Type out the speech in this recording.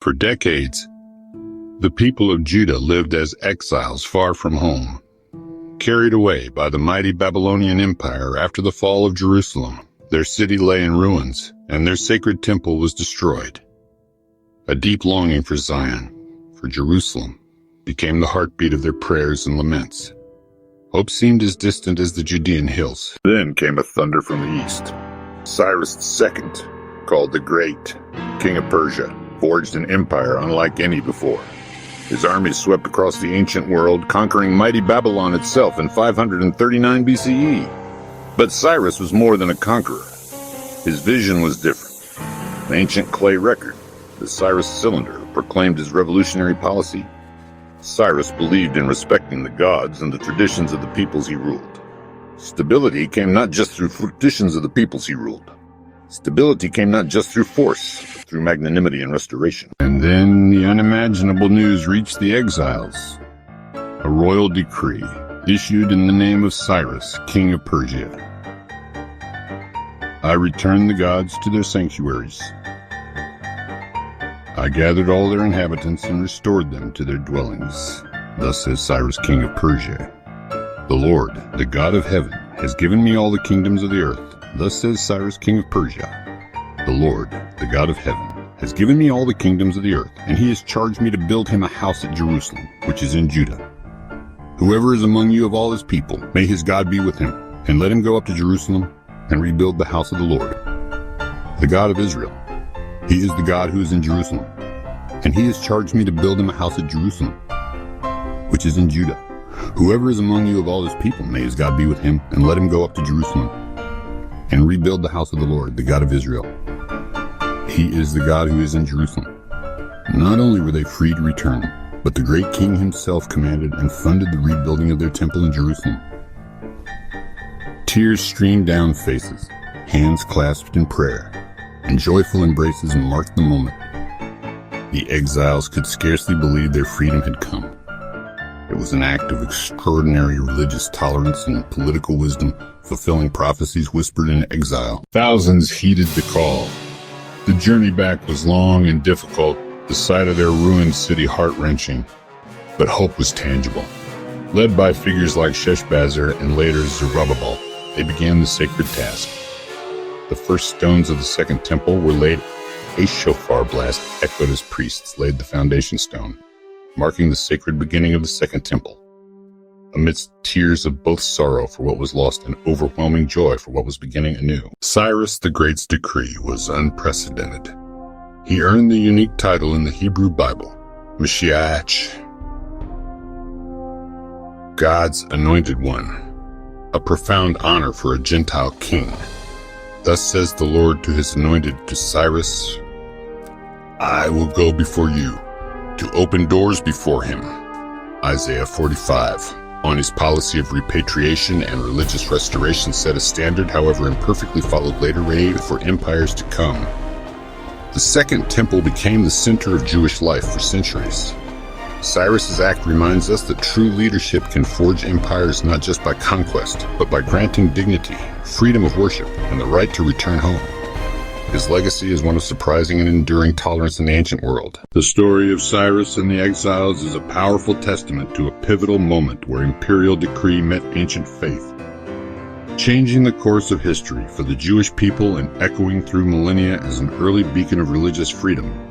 For decades, the people of Judah lived as exiles far from home, carried away by the mighty Babylonian Empire after the fall of Jerusalem. Their city lay in ruins, and their sacred temple was destroyed. A deep longing for Zion, for Jerusalem, became the heartbeat of their prayers and laments. Hope seemed as distant as the Judean hills. Then came a thunder from the east. Cyrus II, called the Great, king of Persia, forged an empire unlike any before. His armies swept across the ancient world, conquering mighty Babylon itself in 539 BCE. But Cyrus was more than a conqueror. His vision was different. An ancient clay record, the Cyrus cylinder, proclaimed his revolutionary policy. Cyrus believed in respecting the gods and the traditions of the peoples he ruled. Stability came not just through traditions of the peoples he ruled. Stability came not just through force, but through magnanimity and restoration. And then the unimaginable news reached the exiles. A royal decree, issued in the name of Cyrus, king of Persia. I returned the gods to their sanctuaries. I gathered all their inhabitants and restored them to their dwellings. Thus says Cyrus, king of Persia. The Lord, the God of heaven, has given me all the kingdoms of the earth. Thus says Cyrus, king of Persia. The Lord, the God of heaven, has given me all the kingdoms of the earth, and he has charged me to build him a house at Jerusalem, which is in Judah. Whoever is among you of all his people, may his God be with him, and let him go up to Jerusalem and rebuild the house of the Lord, the God of Israel. He is the God who is in Jerusalem, and he has charged me to build him a house at Jerusalem, which is in Judah. Whoever is among you of all his people, may his God be with him, and let him go up to Jerusalem and rebuild the house of the Lord, the God of Israel. He is the God who is in Jerusalem. Not only were they free to return, but the great king himself commanded and funded the rebuilding of their temple in Jerusalem. Tears streamed down faces, hands clasped in prayer, and joyful embraces marked the moment. The exiles could scarcely believe their freedom had come. It was an act of extraordinary religious tolerance and political wisdom, fulfilling prophecies whispered in exile. Thousands heeded the call. The journey back was long and difficult, the sight of their ruined city heart-wrenching, but hope was tangible. Led by figures like Sheshbazzar and later Zerubbabel, they began the sacred task. The first stones of the second temple were laid. A shofar blast echoed as priests laid the foundation stone, marking the sacred beginning of the second temple. Amidst tears of both sorrow for what was lost and overwhelming joy for what was beginning anew, Cyrus the Great's decree was unprecedented. He earned the unique title in the Hebrew Bible, Mashiach, God's anointed one, a profound honor for a Gentile king. Thus says the Lord to his anointed, to Cyrus, I will go before you, to open doors before him. Isaiah 45. On his policy of repatriation and religious restoration set a standard, however imperfectly followed later for empires to come. The Second Temple became the center of Jewish life for centuries. Cyrus's act reminds us that true leadership can forge empires not just by conquest, but by granting dignity, freedom of worship, and the right to return home. His legacy is one of surprising and enduring tolerance in the ancient world. The story of Cyrus and the exiles is a powerful testament to a pivotal moment where imperial decree met ancient faith, changing the course of history for the Jewish people and echoing through millennia as an early beacon of religious freedom.